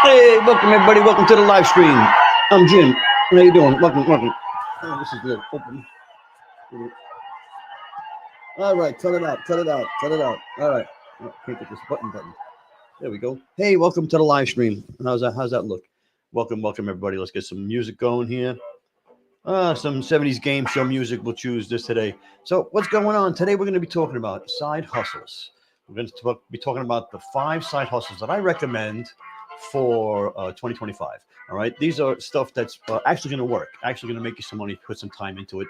Hey, welcome everybody. Welcome to the live stream. I'm Jim. How you doing? Welcome. Oh, this is a little open. All right, cut it out. All right. Oh, can't get this button. There we go. Hey, welcome to the live stream. How's that look? Welcome everybody. Let's get some music going here. Some 70s game show music. We'll choose this today. So what's going on? Today we're going to be talking about side hustles. We're going to be talking about the 5 side hustles that I recommend for 2025. All right. These are stuff that's actually going to work, actually going to make you some money, put some time into it.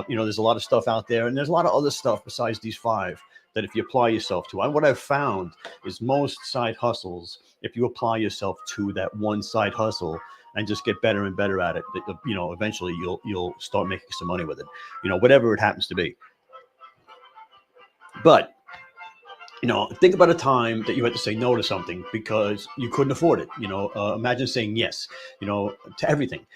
There's a lot of stuff out there, and there's a lot of other stuff besides these 5 that if you apply yourself to. What I've found is most side hustles, if you apply yourself to that one side hustle, and just get better and better at it, eventually you'll start making some money with it, whatever it happens to be. But think about a time that you had to say no to something because you couldn't afford it. Imagine saying yes, to everything.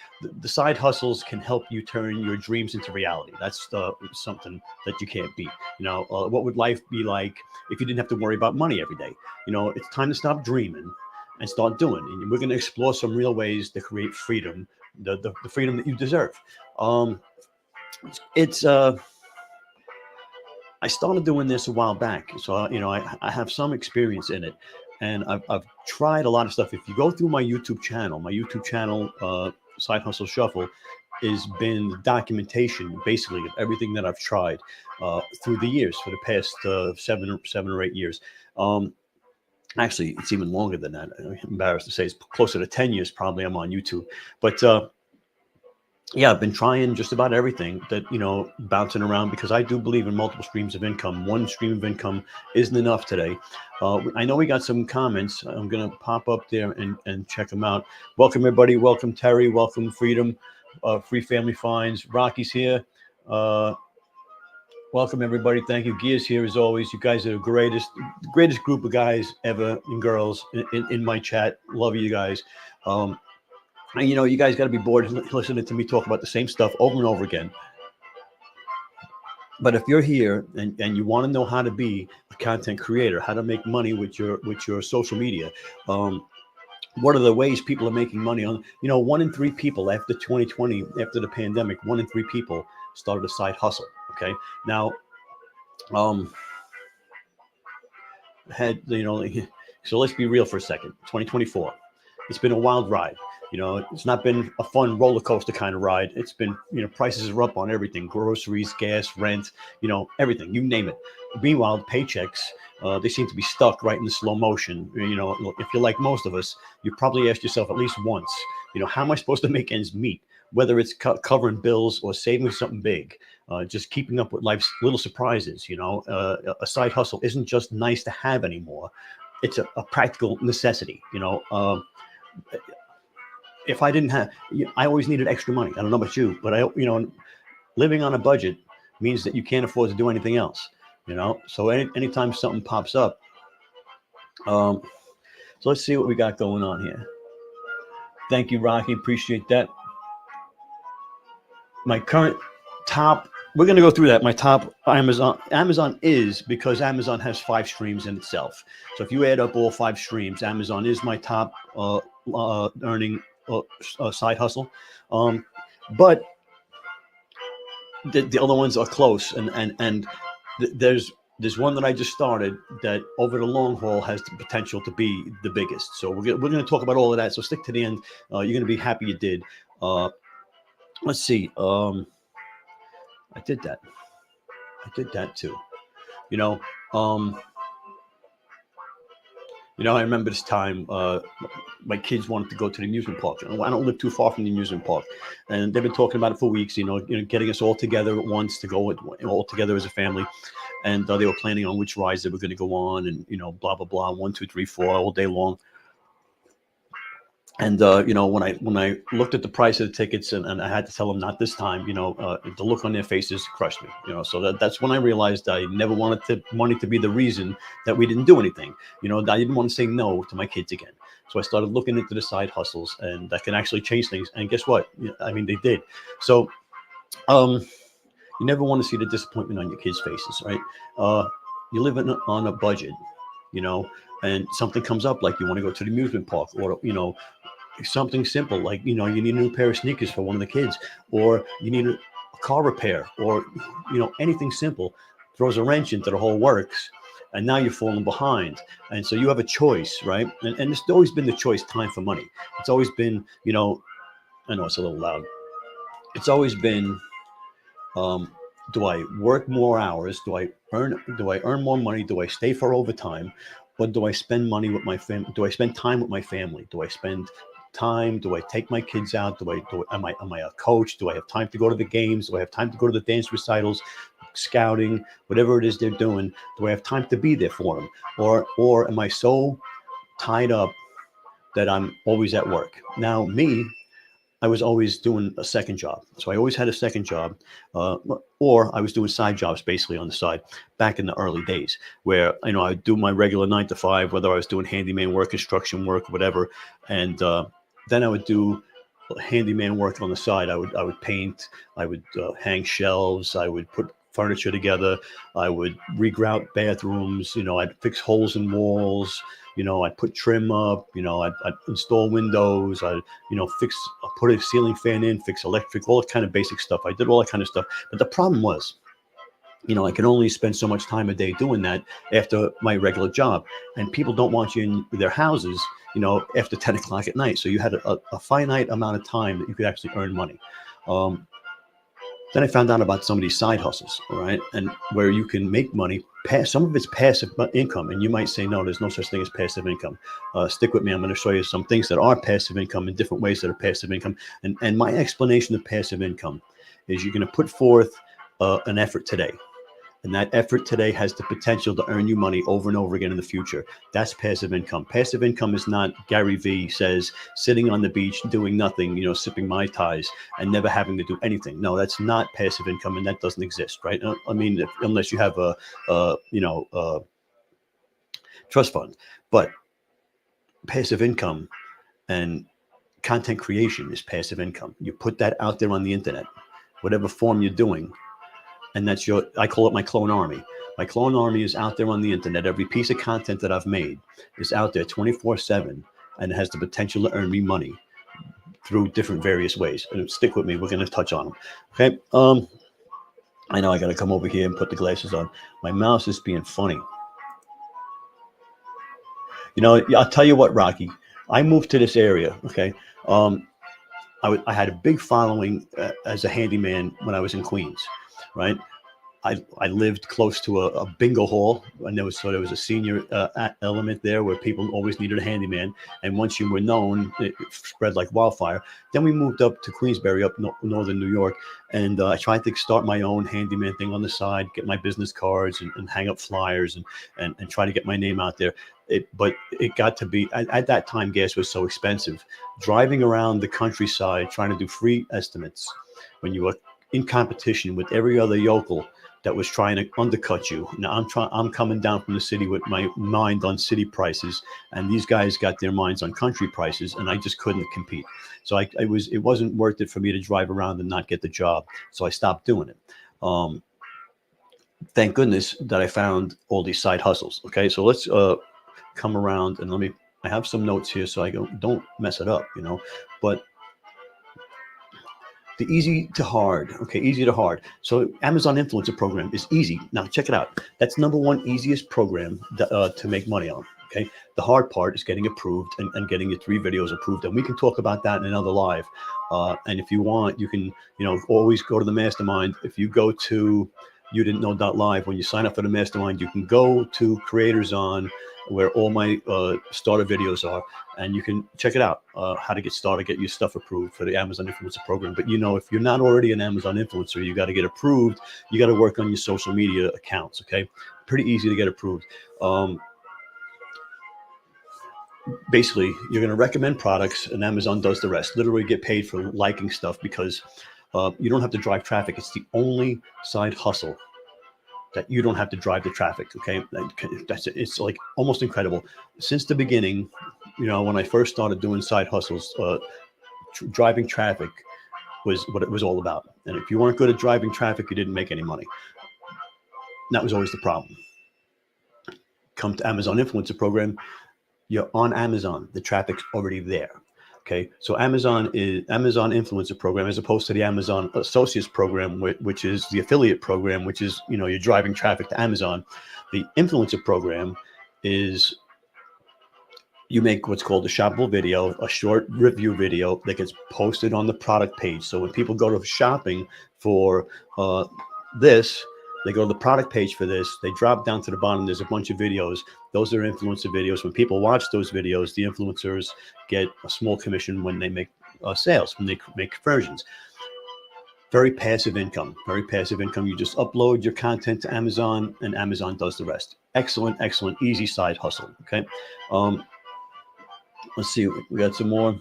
The side hustles can help you turn your dreams into reality. That's something that you can't beat. What would life be like if you didn't have to worry about money every day? It's time to stop dreaming and start doing. And we're going to explore some real ways to create freedom, the freedom that you deserve. I started doing this a while back, so I have some experience in it, and I've tried a lot of stuff. If you go through my YouTube channel, Side Hustle Shuffle, has been the documentation basically of everything that I've tried through the years for the past 7 or 8 years. Actually, it's even longer than that. I'm embarrassed to say it's closer to 10 years probably I'm on YouTube. But yeah, I've been trying just about everything that, bouncing around because I do believe in multiple streams of income. One stream of income isn't enough today. I know we got some comments. I'm going to pop up there and check them out. Welcome, everybody. Welcome, Terry. Welcome, Freedom. Free Family Finds. Rocky's here. Welcome, everybody. Thank you. Gear's here as always. You guys are the greatest group of guys ever and girls in my chat. Love you guys. And you guys got to be bored listening to me talk about the same stuff over and over again. But if you're here and you want to know how to be a content creator, how to make money with your social media, what are the ways people are making money on? 1 in 3 people after 2020, after the pandemic, 1 in 3 people started a side hustle. Okay, now, so let's be real for a second. 2024, it's been a wild ride. It's not been a fun roller coaster kind of ride. It's been, prices are up on everything: groceries, gas, rent, everything, you name it. Meanwhile, paychecks, they seem to be stuck right in the slow motion. If you're like most of us, you probably asked yourself at least once, how am I supposed to make ends meet? Whether it's covering bills or saving something big, just keeping up with life's little surprises. A side hustle isn't just nice to have anymore. It's a practical necessity. If I didn't have, I always needed extra money. I don't know about you, but living on a budget means that you can't afford to do anything else. So anytime something pops up, so let's see what we got going on here. Thank you, Rocky. Appreciate that. My current top, we're going to go through that. My top Amazon is because Amazon has 5 streams in itself. So if you add up all 5 streams, Amazon is my top earning side hustle. But the other ones are close, and there's one that I just started that over the long haul has the potential to be the biggest. So we're going to talk about all of that. So stick to the end. You're going to be happy you did. Let's see. I did that too. I remember this time my kids wanted to go to the amusement park. I don't live too far from the amusement park, and they've been talking about it for weeks. Getting us all together at once to go all together as a family, and they were planning on which rides they were going to go on, and blah blah blah, 1, 2, 3, 4 all day long. And when I looked at the price of the tickets and I had to tell them not this time, the look on their faces crushed me. So that's when I realized I never wanted money to be the reason that we didn't do anything. I didn't want to say no to my kids again. So I started looking into the side hustles, and that can actually change things. And guess what? They did. So you never want to see the disappointment on your kids' faces, right? You live on a budget. and something comes up, like you want to go to the amusement park, or something simple, like you need a new pair of sneakers for one of the kids, or you need a car repair, or anything simple, throws a wrench into the whole works, and now you're falling behind. And so you have a choice, right? And it's always been the choice, time for money. It's always been, I know it's a little loud. It's always been, do I work more hours? Do I earn more money? Do I stay for overtime? Or do I spend money with my family? Do I spend time with my family? Do I spend time? Do I take my kids out? Am I a coach? Do I have time to go to the games? Do I have time to go to the dance recitals, scouting, whatever it is they're doing? Do I have time to be there for them? Or am I so tied up that I'm always at work? Now, me, I was always doing a second job. So I always had a second job, or I was doing side jobs basically on the side back in the early days, where, I'd do my regular 9 to 5, whether I was doing handyman work, construction work, whatever. And then I would do handyman work on the side. I would paint, I would hang shelves, I would put furniture together, I would regrout bathrooms, I'd fix holes in walls, I'd put trim up, I'd install windows, put a ceiling fan in, fix electric, all that kind of basic stuff. I did all that kind of stuff. But the problem was, I could only spend so much time a day doing that after my regular job. And people don't want you in their houses, after 10 o'clock at night. So you had a finite amount of time that you could actually earn money. Then I found out about some of these side hustles, all right, and where you can make money. Some of it's passive income, and you might say, no, there's no such thing as passive income. Stick with me. I'm going to show you some things that are passive income in different ways that are passive income. And my explanation of passive income is you're going to put forth an effort today. And that effort today has the potential to earn you money over and over again in the future. That's passive income. Passive income is not, Gary Vee says, sitting on the beach doing nothing, sipping Mai Tais and never having to do anything. No, that's not passive income, and that doesn't exist, right? I mean, unless you have a trust fund. But passive income and content creation is passive income. You put that out there on the internet, whatever form you're doing. And that's I call it my clone army. My clone army is out there on the internet. Every piece of content that I've made is out there 24/7, and it has the potential to earn me money through different various ways. And stick with me. We're going to touch on them. Okay. I know I got to come over here and put the glasses on. My mouse is being funny. I'll tell you what, Rocky, I moved to this area. Okay. I had a big following as a handyman when I was in Queens, right? I lived close to a bingo hall, and there was a senior element there where people always needed a handyman. And once you were known, it spread like wildfire. Then we moved up to Queensbury, up northern New York, and I tried to start my own handyman thing on the side, get my business cards and hang up flyers and try to get my name out there. But it got to be, at that time, gas was so expensive. Driving around the countryside trying to do free estimates when you were in competition with every other yokel that was trying to undercut you. Now I'm coming down from the city with my mind on city prices, and these guys got their minds on country prices, and I just couldn't compete. So it wasn't worth it for me to drive around and not get the job. So I stopped doing it. Thank goodness that I found all these side hustles. Okay, so let's come around and I have some notes here so I don't mess it up, but the easy to hard. Okay, easy to hard. So Amazon Influencer Program is easy. Now check it out. That's number one easiest program to make money on. Okay, the hard part is getting approved and getting your 3 videos approved, and we can talk about that in another live. And if you want, you can always go to the mastermind. If you go to youdidn'tknow.live, when you sign up for the mastermind, you can go to Creators On, where all my starter videos are, and you can check it out, how to get started, get your stuff approved for the Amazon Influencer Program. But if you're not already an Amazon influencer, you got to get approved. You got to work on your social media accounts. Okay, pretty easy to get approved. Basically, you're going to recommend products, and Amazon does the rest. Literally get paid for liking stuff, because you don't have to drive traffic. It's the only side hustle that you don't have to drive the traffic. Okay, it's like almost incredible. Since the beginning, when I first started doing side hustles, driving traffic was what it was all about. And if you weren't good at driving traffic, you didn't make any money. And that was always the problem. Come to Amazon Influencer Program, you're on Amazon. The traffic's already there. Okay, so Amazon influencer program as opposed to the Amazon associates program, which is the affiliate program, which is, you know, you're driving traffic to Amazon. The influencer program is you make what's called a shoppable video, a short review video that gets posted on the product page. So when people go to shopping for this, they go to the product page for this, they drop down to the bottom, there's a bunch of videos. Those are influencer videos. When people watch those videos, the influencers get a small commission when they make sales, when they make conversions. Very passive income, very passive income. You just upload your content to Amazon and Amazon does the rest. Excellent, excellent, easy side hustle, okay? Let's see, we got some more.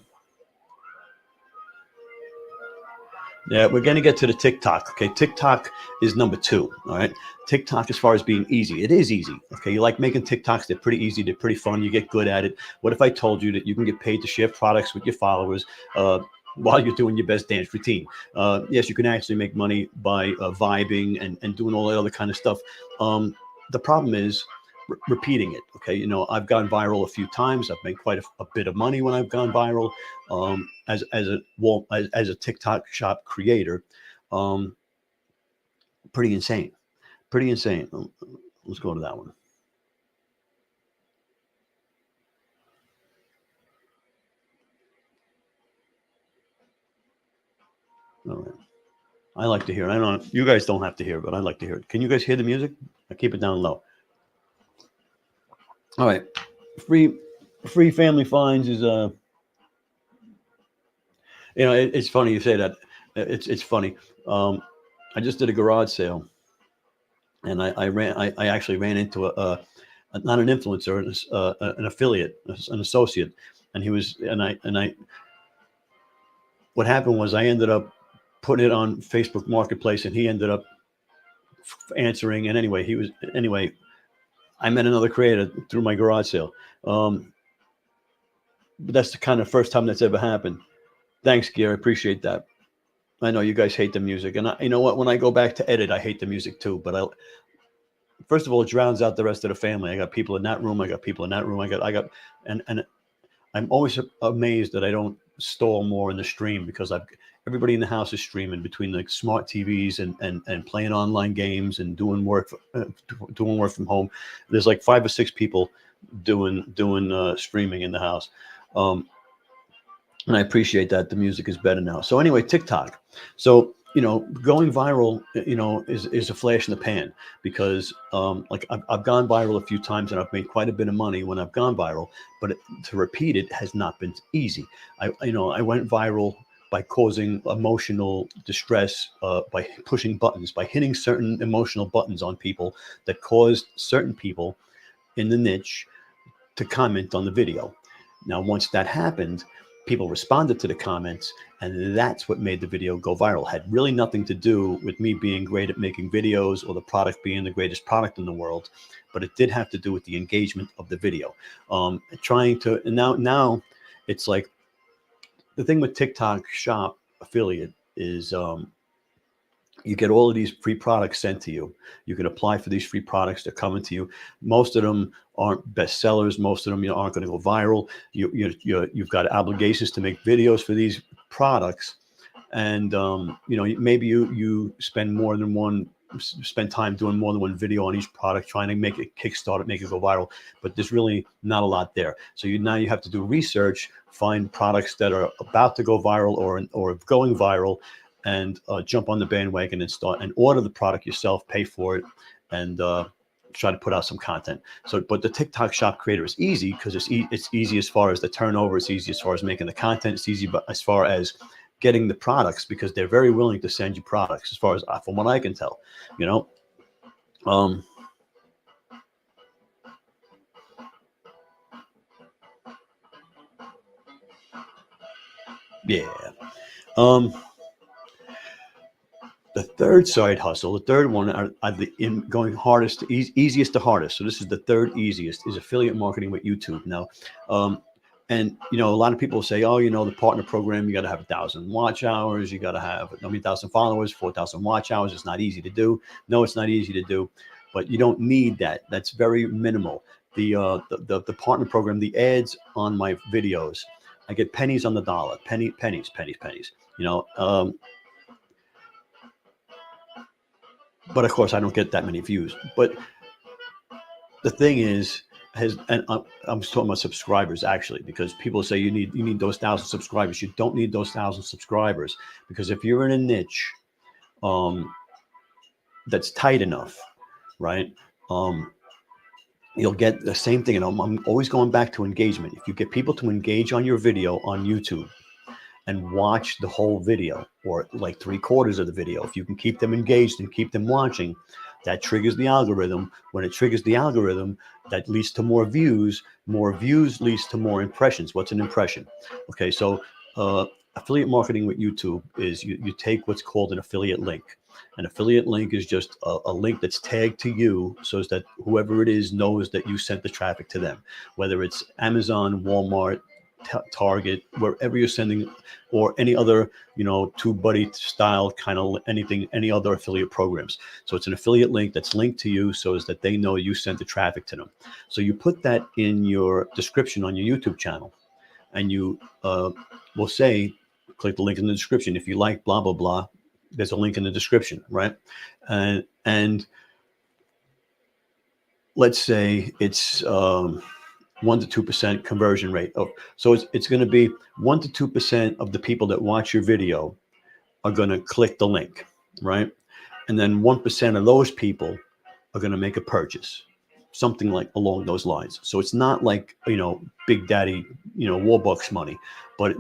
Yeah, we're going to get to the TikTok. Okay, TikTok is number 2. All right, TikTok, as far as being easy, it is easy. Okay, you like making TikToks? They're pretty easy. They're pretty fun. You get good at it. What if I told you that you can get paid to share products with your followers while you're doing your best dance routine? Yes, you can actually make money by vibing and doing all that other kind of stuff. The problem is repeating it. Okay, you know, I've gone viral a few times. I've made quite a bit of money when I've gone viral as a TikTok shop creator. Pretty insane. Let's go to that one. All right. I like to hear it. I don't. You guys don't have to hear it, but I like to hear it. Can you guys hear the music? I keep it down low. All right. Free family finds is you know, it's funny you say that. It's funny. I just did a garage sale, and I actually ran into a not an influencer, an affiliate, an associate, and he was and I. What happened was I ended up putting it on Facebook Marketplace, and he ended up answering. And anyway, I met another creator through my garage sale. But that's the kind of first time that's ever happened. Thanks, Gear. I appreciate that. I know you guys hate the music, and you know what? When I go back to edit, I hate the music too. But first of all, it drowns out the rest of the family. I got people in that room. I got people in that room. I got, and I'm always amazed that I don't stall more in the stream because everybody in the house is streaming between the smart TVs and playing online games and doing work from home. There's like 5 or 6 people doing streaming in the house. And I appreciate that. The music is better now. So anyway, TikTok. So, you know, going viral, you know, is a flash in the pan because like I've gone viral a few times and I've made quite a bit of money when I've gone viral, but to repeat it has not been easy. I went viral by causing emotional distress, by pushing buttons, by hitting certain emotional buttons on people that caused certain people in the niche to comment on the video. Now, once that happened, people responded to the comments, and that's what made the video go viral. Had really nothing to do with me being great at making videos or the product being the greatest product in the world, but it did have to do with the engagement of the video. And now it's like the thing with TikTok Shop affiliate is you get all of these free products sent to you. You can apply for these free products. They're coming to you. Most of them aren't bestsellers. Most of them aren't going to go viral. You've got obligations to make videos for these products. And, maybe you spend time doing more than one video on each product, trying to make it kickstart it, make it go viral. But there's really not a lot there. So now you have to do research, find products that are about to go viral or going viral, and jump on the bandwagon and start and order the product yourself, pay for it, and try to put out some content. So, but the TikTok Shop Creator is easy because it's easy as far as the turnover. It's easy as far as making the content. It's easy as far as getting the products because they're very willing to send you products. As far as from what I can tell, yeah. The third side hustle, the third one are going hardest, easiest to hardest. So this is the third easiest is affiliate marketing with YouTube. Now, and a lot of people say, oh, the partner program, you got to have 1,000 watch hours. You got to have 1,000 followers, 4,000 watch hours. It's not easy to do. No, it's not easy to do, but you don't need that. That's very minimal. the partner program, the ads on my videos, I get pennies on the dollar, pennies. You know, but of course I don't get that many views. But the thing is, I'm talking about subscribers actually, because people say you need those 1,000 subscribers. You don't need those 1,000 subscribers, because if you're in a niche that's tight enough, right? You'll get the same thing. And I'm always going back to engagement. If you get people to engage on your video on YouTube and watch the whole video, or like 3/4 of the video, if you can keep them engaged and keep them watching, that triggers the algorithm. When it triggers the algorithm, that leads to more views. More views leads to more impressions. What's an impression? Okay, so affiliate marketing with YouTube is you take what's called an affiliate link. An affiliate link is just a link that's tagged to you, so that whoever it is knows that you sent the traffic to them, whether it's Amazon, Walmart, Target, wherever you're sending, or any other, TubeBuddy style kind of anything, any other affiliate programs. So it's an affiliate link that's linked to you, so as that they know you sent the traffic to them. So you put that in your description on your YouTube channel, and you will say, click the link in the description if you like blah blah blah. There's a link in the description, right? And let's say it's 1 to 2% conversion rate. So it's going to be 1 to 2% of the people that watch your video are going to click the link, right? And then 1% of those people are going to make a purchase, something like along those lines. So it's not like, Big Daddy, Warbucks money, but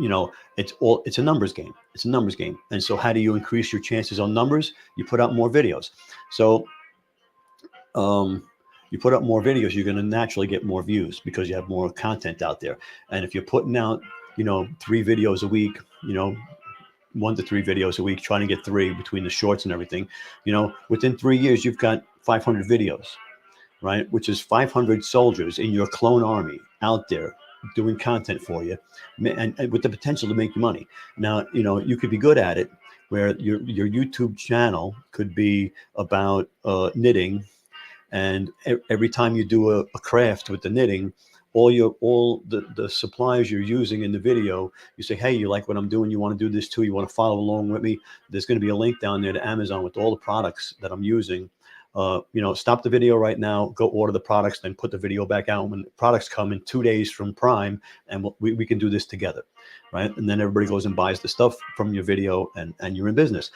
it's a numbers game. It's a numbers game. And so how do you increase your chances on numbers? You put out more videos. So you put up more videos, you're going to naturally get more views because you have more content out there. And if you're putting out, 3 videos a week, 1 to 3 videos a week, trying to get 3 between the shorts and everything, within 3 years, you've got 500 videos, right? Which is 500 soldiers in your clone army out there doing content for you, and with the potential to make you money. Now, you could be good at it, where your YouTube channel could be about knitting. And every time you do a craft with the knitting, all the supplies you're using in the video, you say, hey, you like what I'm doing? You want to do this too? You want to follow along with me? There's going to be a link down there to Amazon with all the products that I'm using. Stop the video right now, go order the products, then put the video back out when the products come in 2 days from Prime, and we can do this together, right? And then everybody goes and buys the stuff from your video, and you're in business.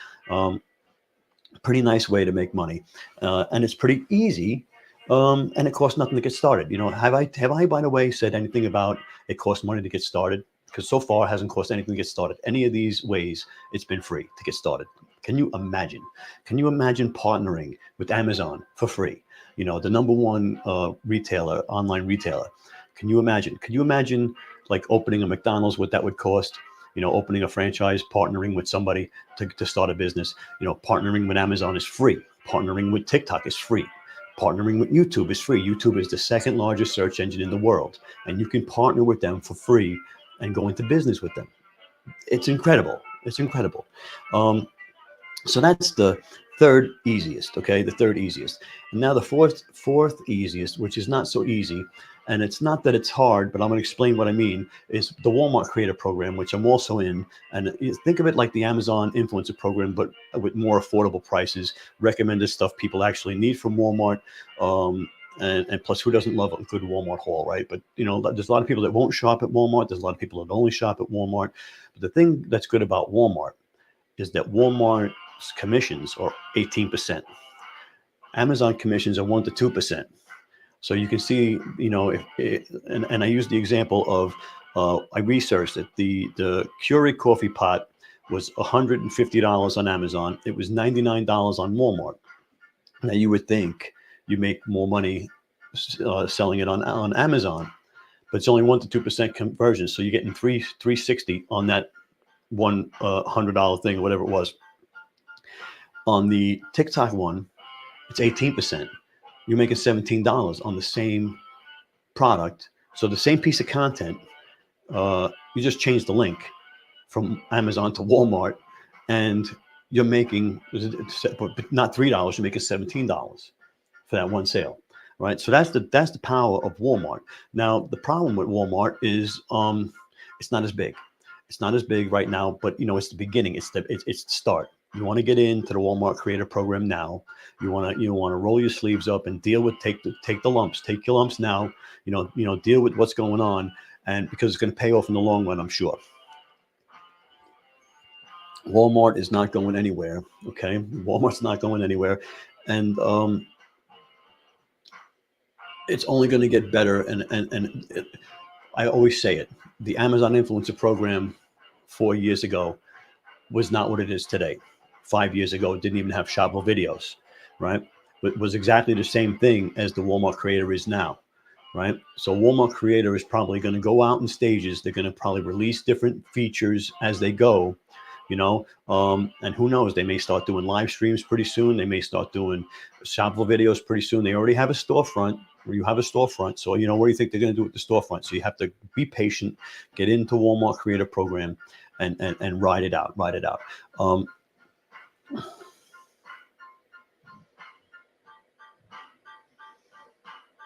Pretty nice way to make money, and it's pretty easy, and it costs nothing to get started. Have I by the way said anything about it costs money to get started? Because so far it hasn't cost anything to get started. Any of these ways, it's been free to get started. Can you imagine partnering with Amazon for free? The number one online retailer. Can you imagine like opening a McDonald's, what that would cost? Opening a franchise, partnering with somebody to start a business. Partnering with Amazon is free. Partnering with TikTok is free. Partnering with YouTube is free. YouTube is the second largest search engine in the world, and you can partner with them for free and go into business with them. It's incredible. So that's the third easiest, okay? The third easiest. And now the fourth easiest, which is not so easy, and it's not that it's hard, but I'm going to explain what I mean, is the Walmart Creator Program, which I'm also in. And think of it like the Amazon Influencer Program, but with more affordable prices, recommended stuff people actually need from Walmart. And plus, who doesn't love a good Walmart haul, right? But, there's a lot of people that won't shop at Walmart. There's a lot of people that only shop at Walmart. But the thing that's good about Walmart is that Walmart's commissions are 18%. Amazon commissions are 1 to 2%. So you can see, and I use the example of, I researched it. The Keurig coffee pot was $150 on Amazon. It was $99 on Walmart. Now you would think you make more money selling it on Amazon, but it's only 1 to 2% conversion. So you're getting $360 on that one $100 thing, or whatever it was. On the TikTok one, it's 18%. You're making $17 on the same product. So the same piece of content, you just change the link from Amazon to Walmart, and you're making not $3, you're making $17 for that one sale. right? So that's the power of Walmart. Now the problem with Walmart is it's not as big. It's not as big right now, but it's the beginning. It's the start. You want to get into the Walmart Creator Program now. You want to roll your sleeves up and deal with take the lumps. Take your lumps now. Deal with what's going on, and because it's going to pay off in the long run, I'm sure. Walmart is not going anywhere. Okay, Walmart's not going anywhere, and it's only going to get better. And I always say it: the Amazon Influencer Program 4 years ago was not what it is today. 5 years ago, it didn't even have shoppable videos, right? It was exactly the same thing as the Walmart Creator is now, right? So Walmart Creator is probably going to go out in stages. They're going to probably release different features as they go, and who knows? They may start doing live streams pretty soon. They may start doing shoppable videos pretty soon. They already have a storefront. Where you have a storefront. So, what do you think they're going to do with the storefront? So you have to be patient, get into Walmart Creator Program, and ride it out.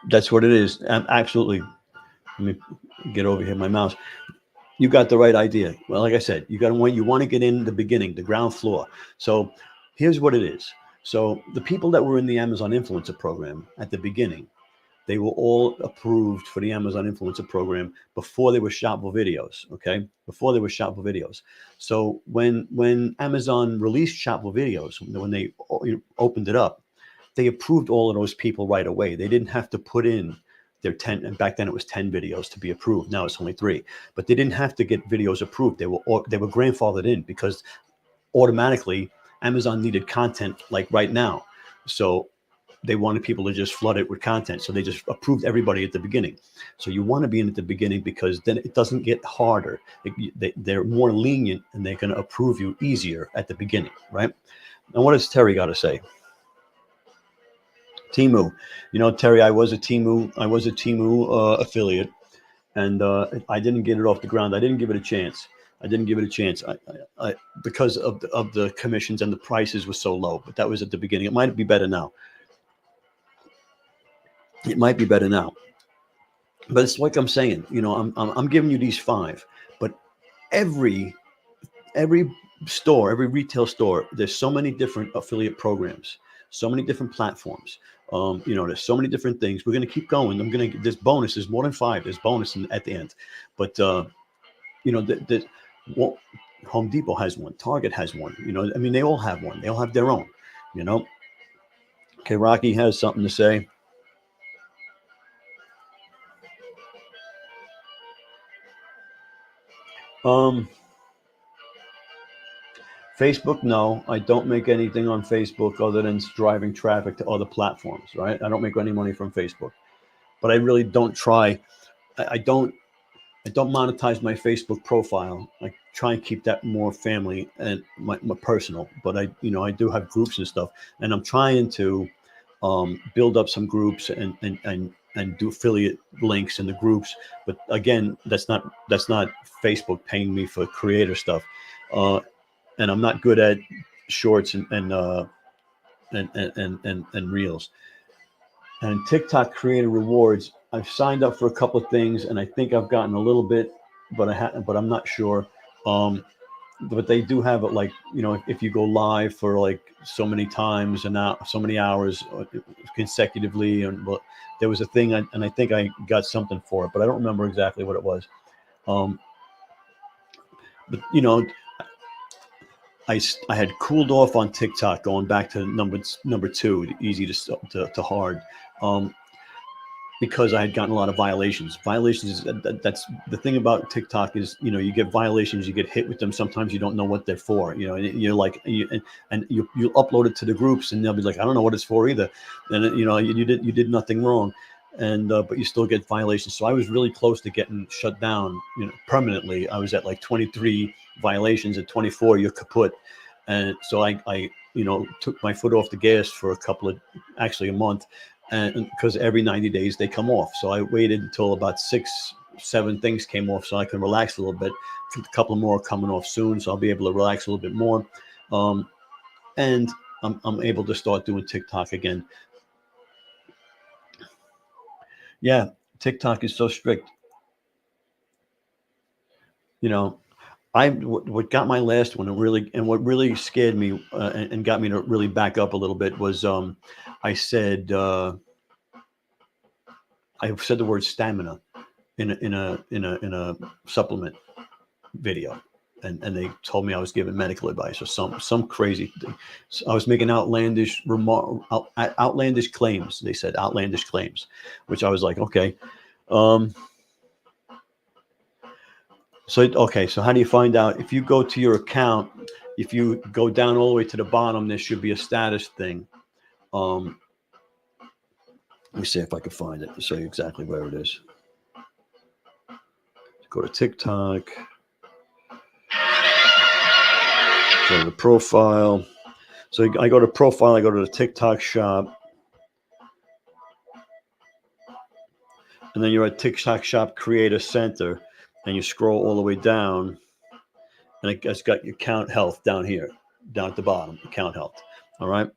That's what it is. Absolutely. Let me get over here, my mouse. You got the right idea. Well, like I said, you want to get in the beginning, the ground floor. So here's what it is. So the people that were in the Amazon Influencer Program at the beginning, they were all approved for the Amazon Influencer Program before they were shoppable videos. Okay, before they were shoppable videos. So when Amazon released shoppable videos, when they opened it up, they approved all of those people right away. They didn't have to put in their 10, and back then it was 10 videos to be approved. Now it's only 3, but they didn't have to get videos approved. They were grandfathered in because automatically Amazon needed content like right now. So they wanted people to just flood it with content. So they just approved everybody at the beginning. So you want to be in at the beginning because then it doesn't get harder. They're more lenient and they can approve you easier at the beginning, right? And what does Terry got to say? Temu, Terry, I was a Temu affiliate, and I didn't get it off the ground. I didn't give it a chance. I because of the commissions and the prices were so low. But that was at the beginning. It might be better now. But it's like I'm saying. I'm giving you these 5, but every store, every retail store, there's so many different affiliate programs, so many different platforms. There's so many different things. We're going to keep going. There's bonus. There's more than 5. There's bonus at the end. But, well, Home Depot has one. Target has one. They all have one. They all have their own, Okay, Rocky has something to say. Facebook, no, I don't make anything on Facebook other than driving traffic to other platforms, right? I don't make any money from Facebook, but I really don't try. I don't monetize my Facebook profile. I try and keep that more family and my personal, but I do have groups and stuff, and I'm trying to build up some groups and do affiliate links in the groups. But again, that's not Facebook paying me for creator stuff. And I'm not good at shorts and reels. And TikTok creator rewards, I've signed up for a couple of things, and I think I've gotten a little bit, but I'm not sure. But they do have it, like, if you go live for like so many times and so many hours consecutively, and there was a thing, and I think I got something for it, but I don't remember exactly what it was. But I had cooled off on TikTok, going back to number 2, easy to hard, because I had gotten a lot of violations. That's the thing about TikTok is, you get violations, you get hit with them. Sometimes you don't know what they're for. And you're like, you upload it to the groups, and they'll be like, I don't know what it's for either. And you did nothing wrong, and but you still get violations. So I was really close to getting shut down, permanently. I was at like 23 violations. At 24, you're kaput. And so I took my foot off the gas for actually a month, and because every 90 days they come off. So I waited until about 6-7 things came off, so I can relax a little bit. A couple more are coming off soon, so I'll be able to relax a little bit more. And I'm able to start doing TikTok again. Yeah, TikTok is so strict. You know, what got my last one and what really scared me and got me to really back up a little bit was I said I said the word stamina in a supplement video, and they told me I was giving medical advice or some crazy thing. So I was making outlandish claims. They said outlandish claims, which I was like, okay. Um, so how do you find out if you go to your account? If you go down all the way to the bottom, there should be a status thing. Um, Let me see if I can find it to show you exactly where it is. Go to TikTok. Go to the profile. So I go to profile. I go to the TikTok shop, and then you're at TikTok shop creator center, and you scroll all the way down, and it's got your account health down here, down at the bottom. Account health. All right.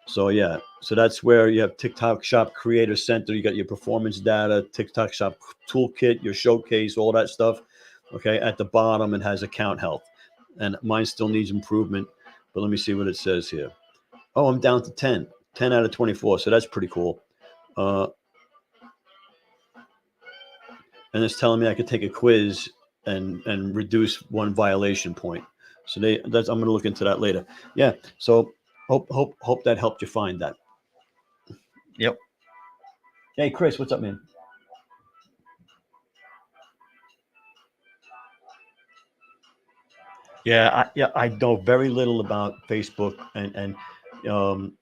So yeah, so that's where you have TikTok Shop Creator Center. You got your performance data, TikTok Shop Toolkit, your showcase, all that stuff. Okay, at the bottom it has account health, and mine still needs improvement. But let me see what it says here. Oh, I'm down to 10 out of 24. So that's pretty cool. Uh, and it's telling me I could take a quiz and reduce one violation point. So that's I'm going to look into that later. Yeah. So hope that helped you find that. Yep. Hey, Chris, what's up, man? I know very little about Facebook, and um,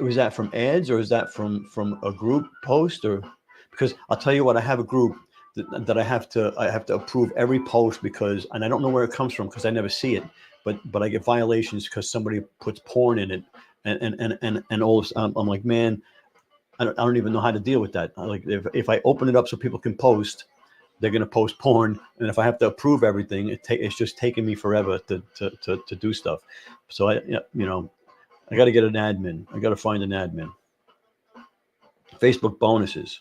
was that from ads or is that from a group post or because I'll tell you what, I have a group that I have to approve every post because and I don't know where it comes from because I never see it, but I get violations because somebody puts porn in it and all this, I'm like, man, I don't even know how to deal with that. Like if I open it up so people can post, they're going to post porn, and if I have to approve everything, it's just taking me forever to do stuff. So I got to get an admin. I got to find an admin. Facebook bonuses.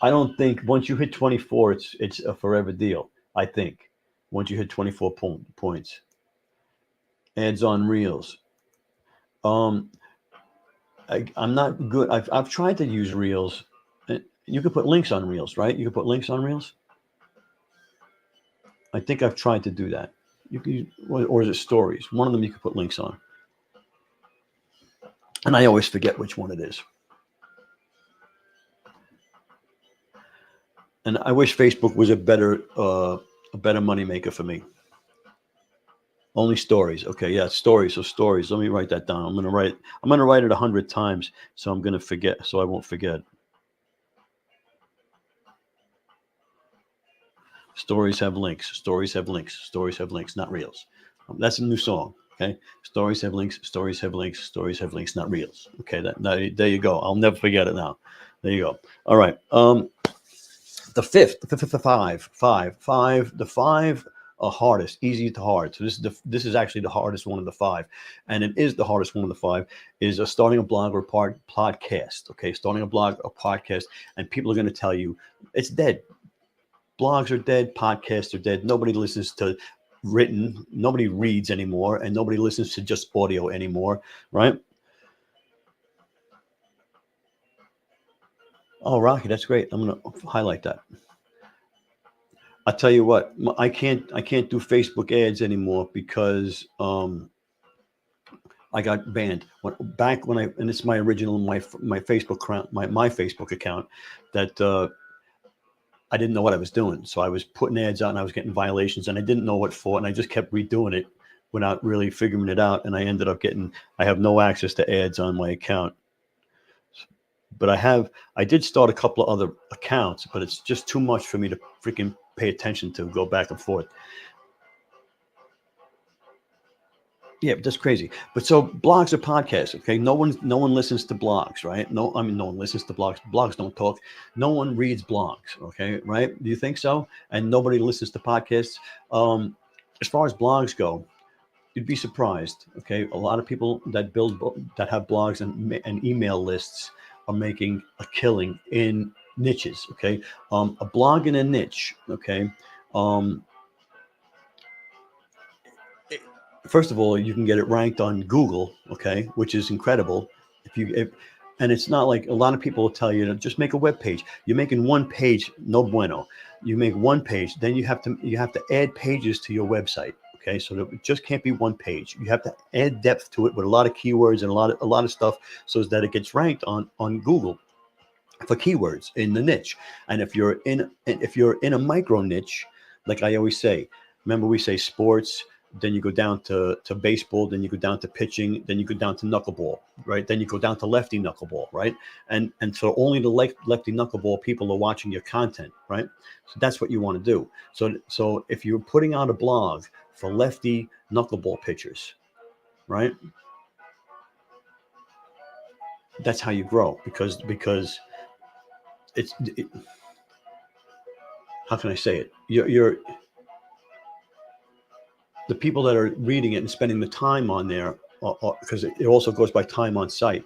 I don't think once you hit 24, it's a forever deal. I think once you hit 24 points, ads on reels. Um, I'm not good. I've tried to use reels. You could put links on reels, right? You could put links on reels. I think I've tried to do that. You can, or is it stories? One of them you could put links on, and I always forget which one it is. And I wish Facebook was a better moneymaker for me. Only stories. Okay, yeah, stories. So stories. Let me write that down. I'm gonna write it 100 times, so I'm gonna forget. So I won't forget. Stories have links. Stories have links. Stories have links. Not reels. That's a new song. Okay. Stories have links. Stories have links. Stories have links. Not reels. Okay. There you go. I'll never forget it now. There you go. All right. The five are hardest, easy to hard. So this is actually the hardest one of the five, and it is the hardest one of the five. Is starting a blog or podcast. Okay, starting a blog or podcast, and people are going to tell you it's dead. Blogs are dead. Podcasts are dead. Nobody listens to written. Nobody reads anymore, and nobody listens to just audio anymore. Right? Oh, Rocky, that's great. I'm going to highlight that. I'll tell you what, I can't do Facebook ads anymore because I got banned back when and it's my original my Facebook account my Facebook account that I didn't know what I was doing, so I was putting ads out and I was getting violations and I didn't know what for, and I just kept redoing it without really figuring it out, and I ended up getting I have no access to ads on my account. But I did start a couple of other accounts, but it's just too much for me to freaking pay attention to go back and forth. Yeah, but that's crazy. But so blogs are podcasts, okay? No one listens to blogs, right? No, I mean no one listens to blogs. Blogs don't talk. No one reads blogs, okay? Right? Do you think so? And nobody listens to podcasts. Um, as far as blogs go, you'd be surprised. Okay, a lot of people that that have blogs and email lists are making a killing in niches. Okay, a blog in a niche. Okay, um, first of all, you can get it ranked on Google. Okay, which is incredible. And it's not like a lot of people will tell you to just make a web page. You're making one page, no bueno. You make one page, then you have to add pages to your website. Okay, so it just can't be one page. You have to add depth to it with a lot of keywords and a lot of stuff, so that it gets ranked on Google for keywords in the niche. And if you're in a micro niche, like I always say, remember we say sports, then you go down to baseball, then you go down to pitching, then you go down to knuckleball, right? Then you go down to lefty knuckleball, right? And so only the lefty knuckleball people are watching your content, right? So that's what you want to do. So if you're putting out a blog for lefty knuckleball pitchers, right? That's how you grow, because how can I say it? You're the people that are reading it and spending the time on there, because it also goes by time on site,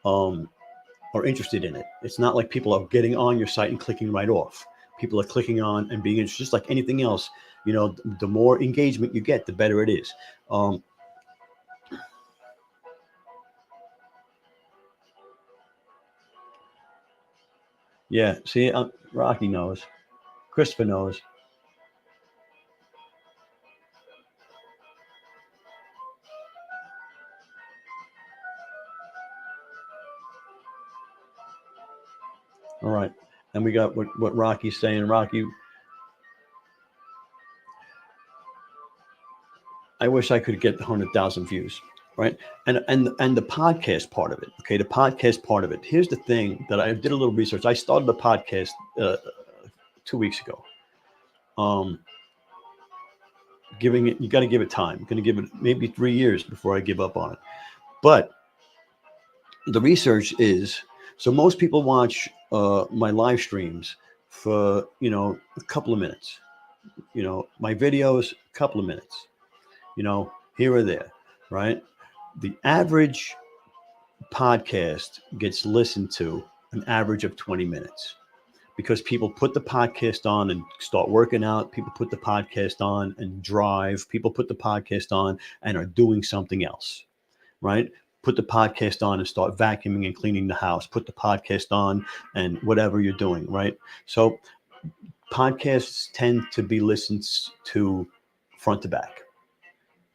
are interested in it. It's not like people are getting on your site and clicking right off. People are clicking on and being interested, just like anything else. The more engagement you get, the better it is. Yeah, see, Rocky knows. Christopher knows. All right. And we got what Rocky's saying. Rocky, I wish I could get 100,000 views, right? And the podcast part of it. Okay, the podcast part of it. Here's the thing that I did a little research. I started a podcast 2 weeks ago. Giving it, you got to give it time. I'm going to give it maybe 3 years before I give up on it. But the research is, so most people watch my live streams for a couple of minutes. My videos, a couple of minutes. Here or there, right? The average podcast gets listened to an average of 20 minutes, because people put the podcast on and start working out. People put the podcast on and drive. People put the podcast on and are doing something else, right? Put the podcast on and start vacuuming and cleaning the house. Put the podcast on and whatever you're doing, right? So podcasts tend to be listened to front to back,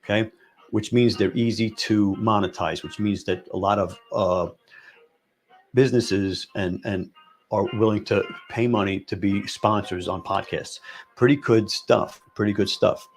okay? Which means they're easy to monetize, which means that a lot of businesses and are willing to pay money to be sponsors on podcasts. Pretty good stuff. Pretty good stuff.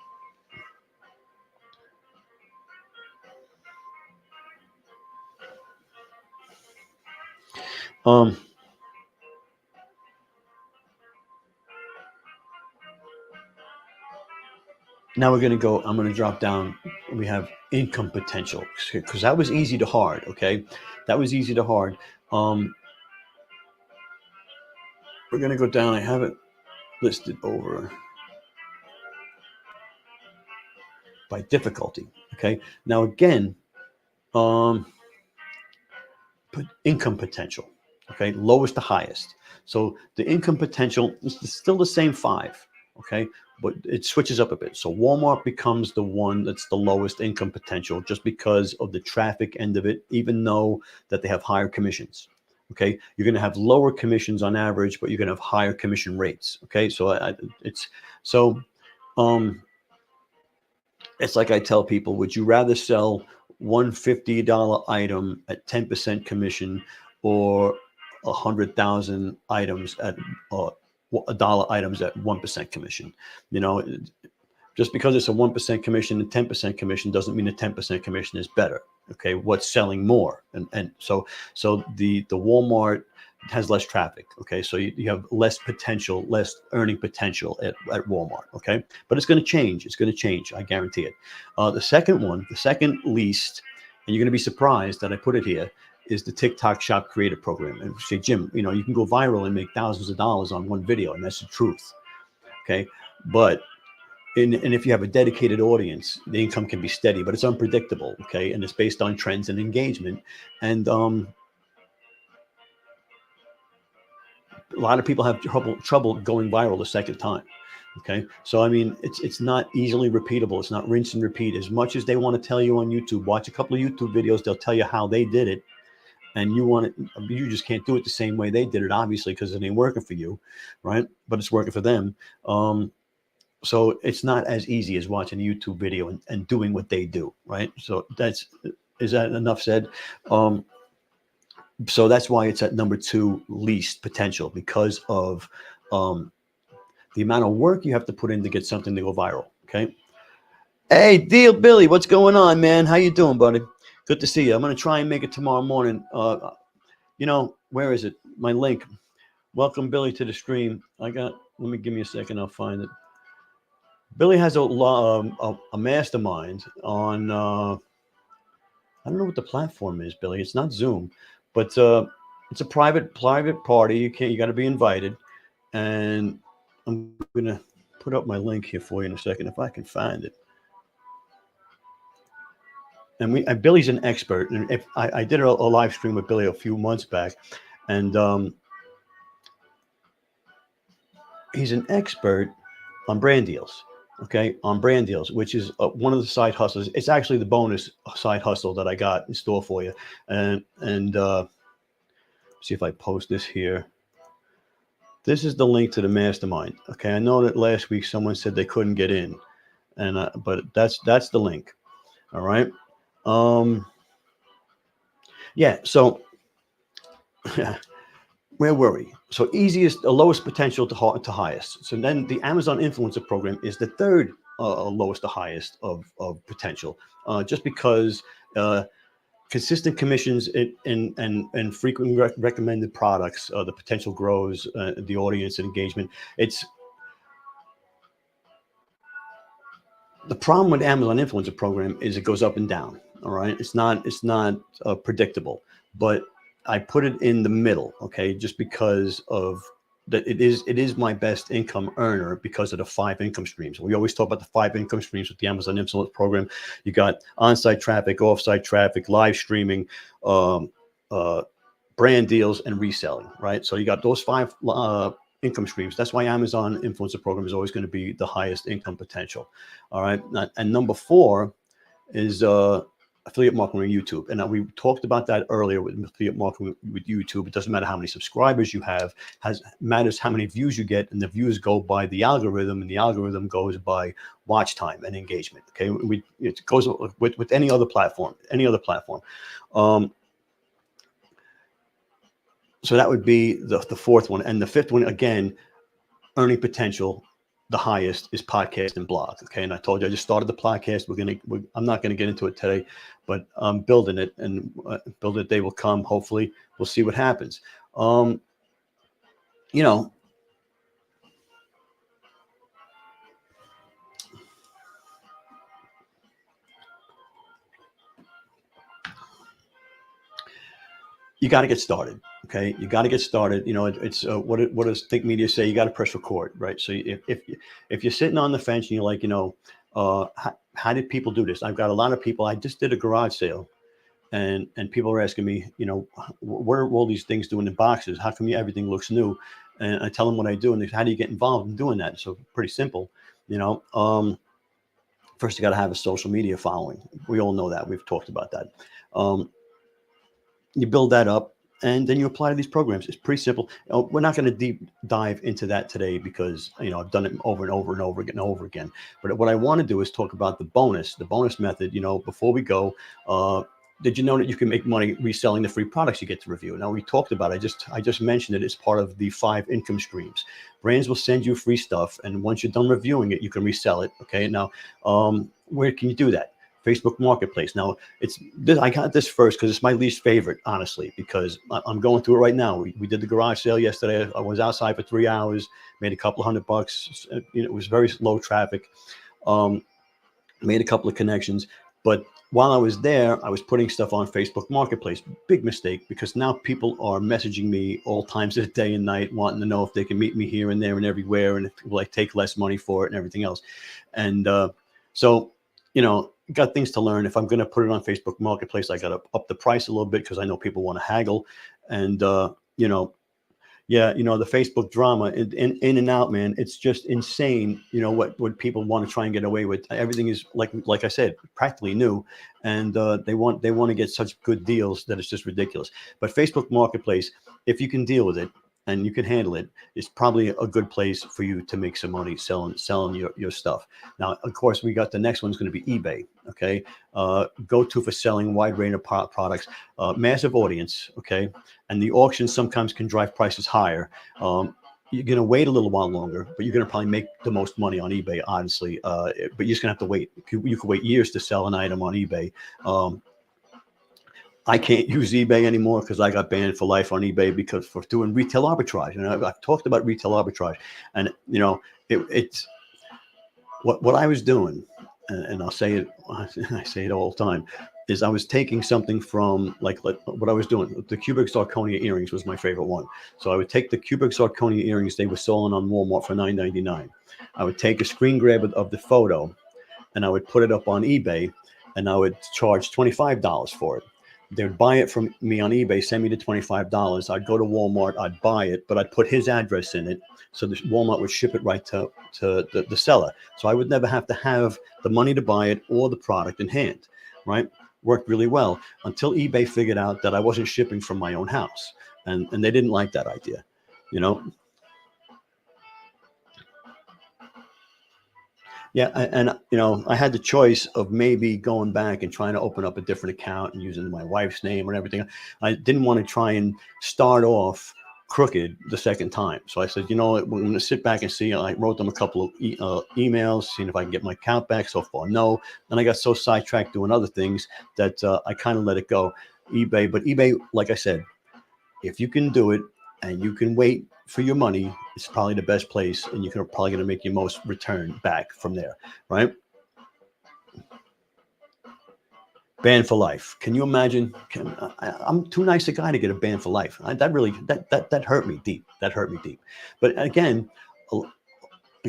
Now we're going to go, I'm going to drop down. We have income potential, because that was easy to hard. Okay. That was easy to hard. We're going to go down. I have it listed over by difficulty. Okay. Now again, put income potential. Okay. Lowest to highest. So the income potential is still the same 5. Okay. But it switches up a bit. So Walmart becomes the one that's the lowest income potential, just because of the traffic end of it, even though that they have higher commissions. Okay. You're going to have lower commissions on average, but you're going to have higher commission rates. Okay. So it's like I tell people, would you rather sell one $50 item at 10% commission, or 100,000 items at $1 items at 1% commission? Just because it's a 1% commission and 10% commission doesn't mean the 10% commission is better. Okay, what's selling more? And so the Walmart has less traffic. Okay, so you have less potential, less earning potential at Walmart. Okay, but it's going to change. It's going to change. I guarantee it. The second least, and you're going to be surprised that I put it here, is the TikTok Shop Creator Program. And say, Jim, you can go viral and make thousands of dollars on one video, and that's the truth. Okay, but and if you have a dedicated audience, the income can be steady, but it's unpredictable. Okay. And it's based on trends and engagement. And a lot of people have trouble going viral the second time. Okay. So, I mean, it's not easily repeatable. It's not rinse and repeat. As much as they want to tell you on YouTube, watch a couple of YouTube videos. They'll tell you how they did it. And you just can't do it the same way they did it, obviously, because it ain't working for you. Right. But it's working for them. So it's not as easy as watching a YouTube video and doing what they do. Right. So is that enough said? So that's why it's at number 2 least potential, because of the amount of work you have to put in to get something to go viral. Okay. Hey, Deal Billy, what's going on, man? How you doing, buddy? Good to see you. I'm going to try and make it tomorrow morning. Where is it? My link. Welcome, Billy, to the stream. Let me give me a second. I'll find it. Billy has a mastermind on, I don't know what the platform is, Billy. It's not Zoom, but it's a private party. You got to be invited. And I'm going to put up my link here for you in a second, if I can find it. And Billy's an expert. And if I did a live stream with Billy a few months back, and he's an expert on brand deals. Okay, on brand deals, which is one of the side hustles. It's actually the bonus side hustle that I got in store for you. And see if I post this here. This is the link to the mastermind. Okay, I know that last week someone said they couldn't get in, but that's the link. All right. Yeah. So where were we? So the lowest potential to highest. So then the Amazon Influencer Program is the third lowest to highest of potential, just because consistent commissions and frequently recommended products, the potential grows, the audience and engagement. It's the problem with Amazon Influencer Program is it goes up and down. All right, it's not predictable, but I put it in the middle, okay, just because of that it is my best income earner because of the 5 income streams. We always talk about the 5 income streams with the Amazon Influence Program. You got on-site traffic, off-site traffic, live streaming, brand deals, and reselling, right? So you got those 5 income streams. That's why Amazon Influencer Program is always going to be the highest income potential. All right, and number 4 is affiliate marketing on YouTube. And we talked about that earlier with affiliate marketing with YouTube. It doesn't matter how many subscribers you have, matters how many views you get, and the views go by the algorithm, and the algorithm goes by watch time and engagement. Okay, it goes with any other platform. So that would be the 4th one. And the 5th one, again, earning potential, the highest is podcast and blog. Okay. And I told you, I just started the podcast. I'm not going to get into it today, but I'm building it, and build it. They will come. Hopefully we'll see what happens. You got to get started. Okay. You got to get started. It's what does Think Media say? You got to press record, right? So if you're sitting on the fence and you're like, how did people do this? I've got a lot of people. I just did a garage sale, and people are asking me, what are all these things doing in boxes? How come everything looks new? And I tell them what I do, and they say, how do you get involved in doing that? So pretty simple, First, you got to have a social media following. We all know that. We've talked about that. You build that up, and then you apply to these programs. It's pretty simple. We're not going to deep dive into that today because I've done it over and over and over again. But what I want to do is talk about the bonus method. Before we go, did you know that you can make money reselling the free products you get to review? Now, we talked about it. I just mentioned it as part of the 5 income streams. Brands will send you free stuff, and once you're done reviewing it, you can resell it. Okay. Now, where can you do that? Facebook Marketplace. Now, I got this first because it's my least favorite, honestly, because I'm going through it right now. We did the garage sale yesterday. I was outside for 3 hours, made a couple $100. It was very low traffic. Made a couple of connections. But while I was there, I was putting stuff on Facebook Marketplace. Big mistake, because now people are messaging me all times of the day and night, wanting to know if they can meet me here and there and everywhere, and if, will I take less money for it and everything else. And so, got things to learn. If I'm going to put it on Facebook Marketplace, I got to up the price a little bit, because I know people want to haggle. And you know, yeah, the Facebook drama, in and out, man. It's just insane. What people want to try and get away with. Everything is like I said, practically new, and they want to get such good deals that it's just ridiculous. But Facebook Marketplace, if you can deal with it and you can handle it, is probably a good place for you to make some money selling your stuff. Now, of course, we got the next one's going to be eBay. Okay, go to for selling wide range of products, massive audience. Okay, and the auctions sometimes can drive prices higher. You're going to wait a little while longer, but you're going to probably make the most money on eBay, honestly. But you're just going to have to wait. You could wait years to sell an item on eBay. I can't use eBay anymore because I got banned for life on eBay because for doing retail arbitrage. And I've talked about retail arbitrage, and it's what I was doing, and I'll say it, I say it all the time, is I was taking something from what I was doing. The cubic zirconia earrings was my favorite one. So I would take the cubic zirconia earrings they were selling on Walmart for $9.99. I would take a screen grab of the photo, and I would put it up on eBay, and I would charge $25 for it. They would buy it from me on eBay, send me the $25. I'd go to Walmart, I'd buy it, but I'd put his address in it, so the Walmart would ship it right to the seller. So I would never have to have the money to buy it or the product in hand, right? Worked really well until eBay figured out that I wasn't shipping from my own house, and they didn't like that idea, you know. Yeah, and I had the choice of maybe going back and trying to open up a different account and using my wife's name and everything. I didn't want to try and start off crooked the second time. So I said, we're going to sit back and see. I wrote them a couple of emails, seeing if I can get my account back. So far, no. And I got so sidetracked doing other things that I kind of let it go. But eBay, like I said, if you can do it and you can wait for your money, it's probably the best place, and you're probably going to make your most return back from there, right? Ban for life. Can you imagine? I'm too nice a guy to get a ban for life. That hurt me deep. That hurt me deep. But again,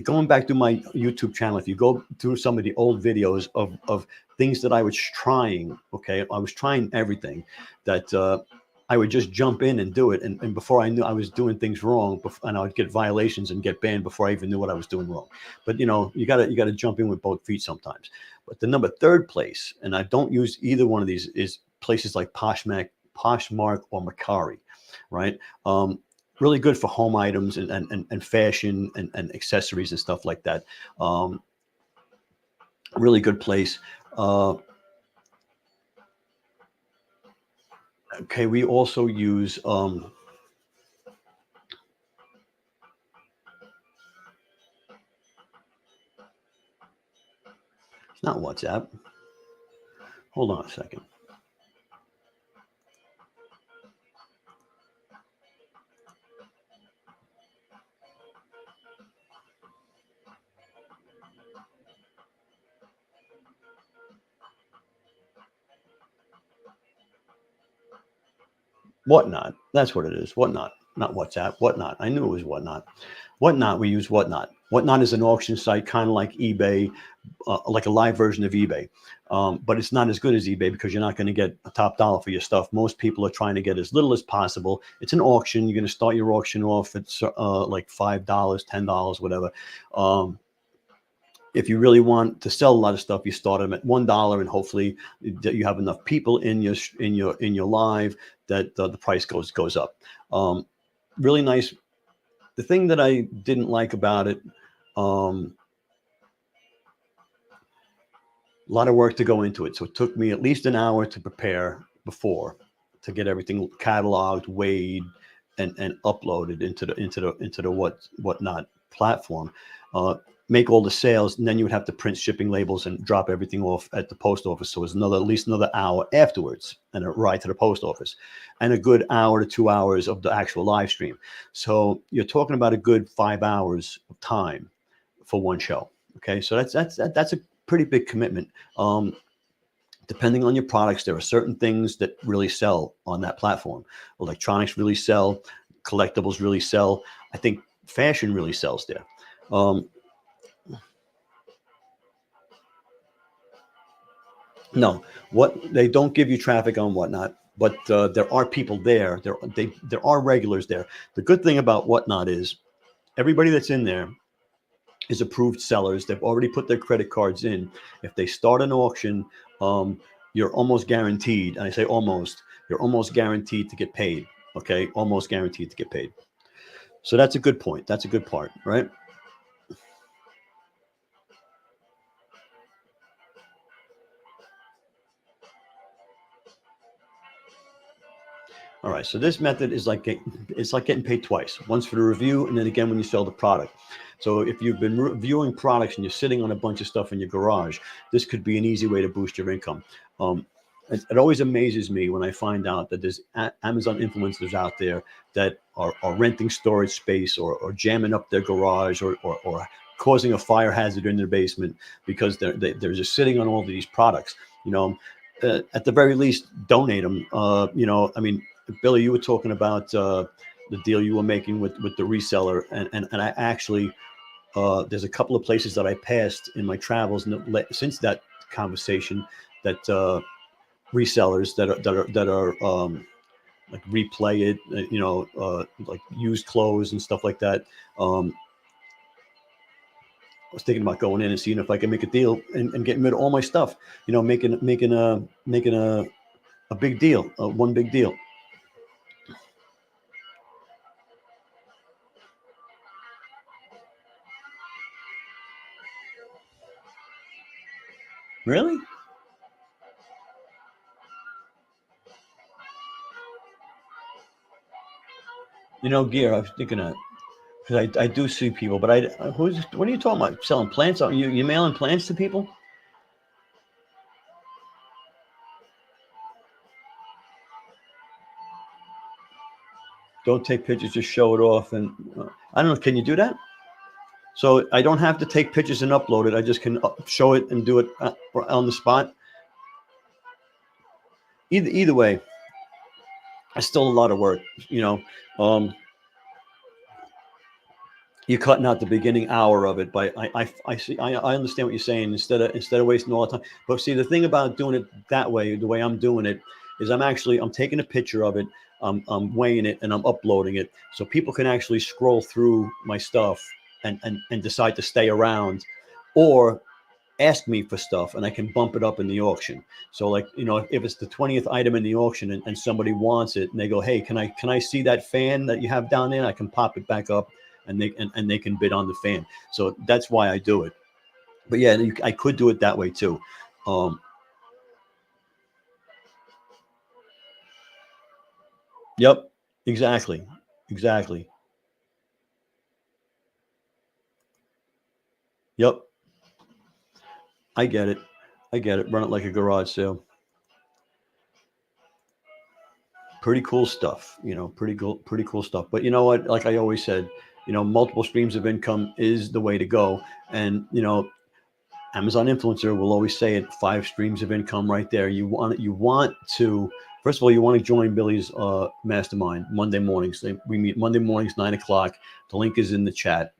going back to my YouTube channel, if you go through some of the old videos of things that I was trying, okay, I was trying everything that I would just jump in and do it. And before I knew, I was doing things wrong, and I would get violations and get banned before I even knew what I was doing wrong. But you gotta jump in with both feet sometimes. But the third place, and I don't use either one of these, is places like Poshmark or Mercari, right? Really good for home items and fashion and accessories and stuff like that. Really good place. Okay, we also use it's not WhatsApp. Hold on a second. Whatnot. That's what it is. Whatnot. Not WhatsApp. Whatnot. I knew it was Whatnot. Whatnot. We use Whatnot. Whatnot is an auction site, kind of like eBay, like a live version of eBay. But it's not as good as eBay because you're not going to get a top dollar for your stuff. Most people are trying to get as little as possible. It's an auction. You're going to start your auction off at like $5, $10, whatever. If you really want to sell a lot of stuff, you start them at $1, and hopefully that you have enough people in your live that the price goes up. Really nice. The thing that I didn't like about it, a lot of work to go into it. So it took me at least an hour to prepare before, to get everything cataloged, weighed, and uploaded into the whatnot platform. Make all the sales, and then you would have to print shipping labels and drop everything off at the post office. So it's at least another hour afterwards, and a ride to the post office, and a good hour to 2 hours of the actual live stream. So you're talking about a good 5 hours of time for one show. Okay, so that's a pretty big commitment. depending on your products, there are certain things that really sell on that platform. Electronics really sell, collectibles really sell. I think fashion really sells there. Um, no, what they don't give you traffic on Whatnot, but there are people there. There are regulars there. The good thing about Whatnot is everybody that's in there is approved sellers. They've already put their credit cards in. If they start an auction, um, you're almost guaranteed, and I say almost, you're almost guaranteed to get paid. Okay, almost guaranteed to get paid. So that's a good point. That's a good part, right? All right. So this method is it's like getting paid twice. Once for the review, and then again when you sell the product. So if you've been reviewing products and you're sitting on a bunch of stuff in your garage, this could be an easy way to boost your income. Um, it always amazes me when I find out that there's Amazon influencers out there that are renting storage space or jamming up their garage or causing a fire hazard in their basement because they're just sitting on all of these products. You know, at the very least, donate them. I mean, Billy, you were talking about the deal you were making with the reseller, and I actually there's a couple of places that I passed in my travels since that conversation that resellers that are like replay it, like used clothes and stuff like that. I was thinking about going in and seeing if I can make a deal and getting rid of all my stuff. Making a big deal, one big deal. Really? Gear. I was thinking of because I do see people, but what are you talking about? Selling plants? Are you mailing plants to people? Don't take pictures, just show it off. And I don't know. Can you do that? So I don't have to take pictures and upload it. I just can show it and do it on the spot. Either way, it's still a lot of work. You know, um, you're cutting out the beginning hour of it. But I see. I understand what you're saying. Instead of wasting all the time. But see, the thing about doing it that way, the way I'm doing it, is I'm taking a picture of it. I'm weighing it and I'm uploading it so people can actually scroll through my stuff and decide to stay around, or ask me for stuff and I can bump it up in the auction. So like, if it's the 20th item in the auction and somebody wants it and they go, hey, can I see that fan that you have down there? I can pop it back up and they can bid on the fan. So that's why I do it. But yeah, I could do it that way too. Um, yep, exactly. Exactly. Yep. I get it. I get it. Run it like a garage sale. Pretty cool stuff, pretty cool stuff. But you know what? Like I always said, multiple streams of income is the way to go. And Amazon influencer will always say it: 5 streams of income right there. You want to first of all, you want to join Billy's mastermind Monday mornings. We meet Monday mornings 9 o'clock. The link is in the chat.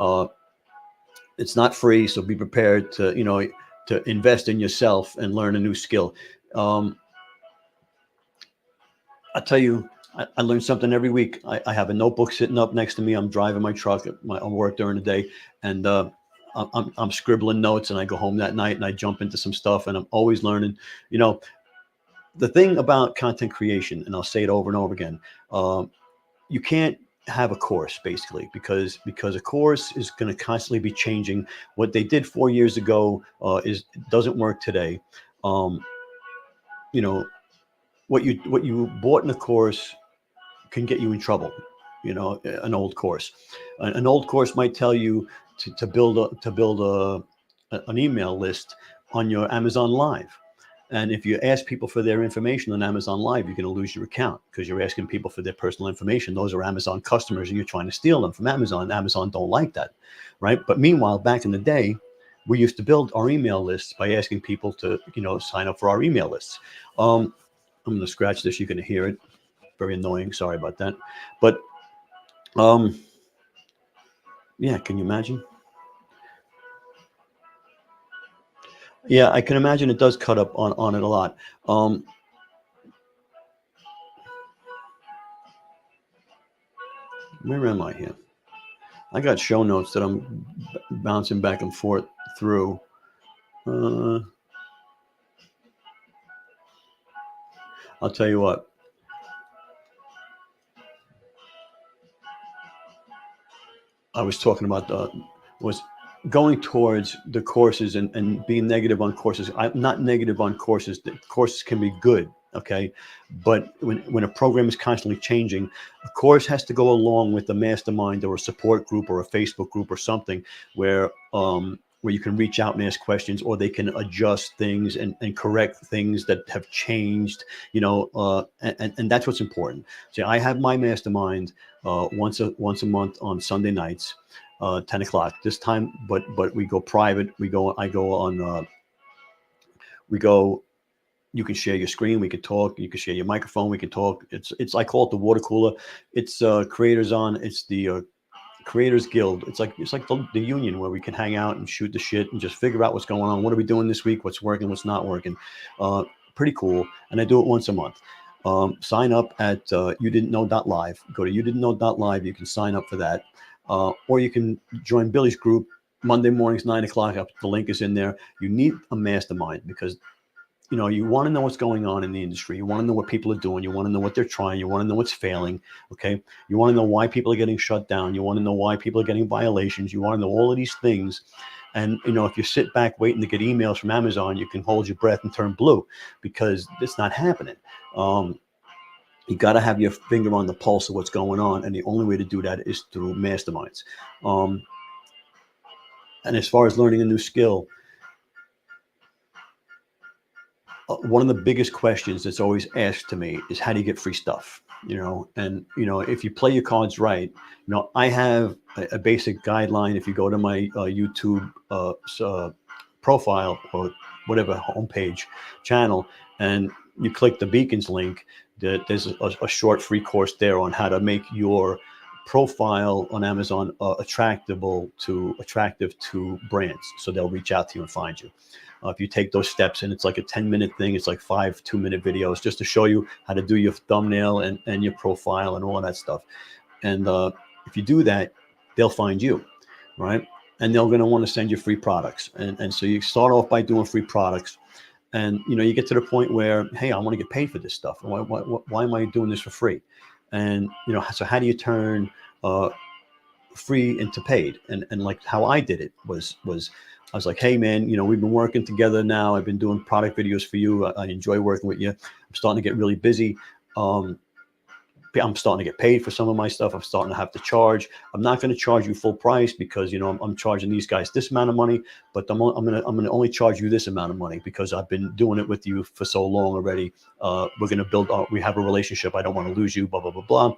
Uh, it's not free, so be prepared to invest in yourself and learn a new skill. Um, I tell you, I learn something every week. I have a notebook sitting up next to me. I'm driving my truck I work during the day, and I'm scribbling notes. And I go home that night and I jump into some stuff, and I'm always learning. You know, the thing about content creation, and I'll say it over and over again, you can't have a course basically because a course is going to constantly be changing. What they did 4 years ago is doesn't work today. Um, you know, what you bought in a course can get you in trouble. An old course. An old course might tell you to build an email list on your Amazon Live. And if you ask people for their information on Amazon Live, you're going to lose your account because you're asking people for their personal information. Those are Amazon customers and you're trying to steal them from Amazon. Amazon don't like that, right? But meanwhile, back in the day, we used to build our email lists by asking people to, sign up for our email lists. I'm going to scratch this. You're going to hear it. Very annoying. Sorry about that. But yeah, can you imagine? Yeah, I can imagine it does cut up on it a lot. Where am I here? I got show notes that I'm bouncing back and forth through. I'll tell you what. I was talking about was going towards the courses and being negative on courses. I'm not negative on courses. The courses can be good, okay? But when a program is constantly changing, a course has to go along with a mastermind or a support group or a Facebook group or something where you can reach out and ask questions, or they can adjust things and correct things that have changed, and that's what's important. See, I have my mastermind once a month on Sunday nights, 10 o'clock this time, but we go private. I go on, you can share your screen. We can talk. You can share your microphone. We can talk. I call it the water cooler. It's Creators On. It's the Creators Guild. It's like the union where we can hang out and shoot the shit and just figure out what's going on. What are we doing this week? What's working? What's not working? Pretty cool. And I do it once a month. Sign up at youdidn'tknow.live. Go to youdidn'tknow.live. You can sign up for that. Or you can join Billy's group Monday mornings, 9 o'clock. The link is in there. You need a mastermind because you want to know what's going on in the industry. You want to know what people are doing. You want to know what they're trying. You want to know what's failing. Okay. You want to know why people are getting shut down. You want to know why people are getting violations. You want to know all of these things. And, if you sit back waiting to get emails from Amazon, you can hold your breath and turn blue because it's not happening. You got to have your finger on the pulse of what's going on. And the only way to do that is through masterminds. And as far as learning a new skill, one of the biggest questions that's always asked to me is how do you get free stuff? And if you play your cards right, I have a basic guideline. If you go to my YouTube profile or whatever homepage channel, and you click the beacons link, there's a short free course there on how to make your profile on Amazon attractive to brands, so they'll reach out to you and find you. If you take those steps, and it's like a 10-minute thing, it's like 5 2-minute videos just to show you how to do your thumbnail and your profile and all of that stuff. And if you do that, they'll find you, right? And they're going to want to send you free products. And so you start off by doing free products. And, you get to the point where, hey, I want to get paid for this stuff. Why am I doing this for free? And, so how do you turn free into paid? And like how I did it was I was like, hey, man, we've been working together now. I've been doing product videos for you. I enjoy working with you. I'm starting to get really busy. I'm starting to get paid for some of my stuff. I'm starting to have to charge. I'm not going to charge you full price because, I'm charging these guys this amount of money, but I'm going to only charge you this amount of money because I've been doing it with you for so long already. We're going to build, we have a relationship. I don't want to lose you, blah, blah, blah, blah.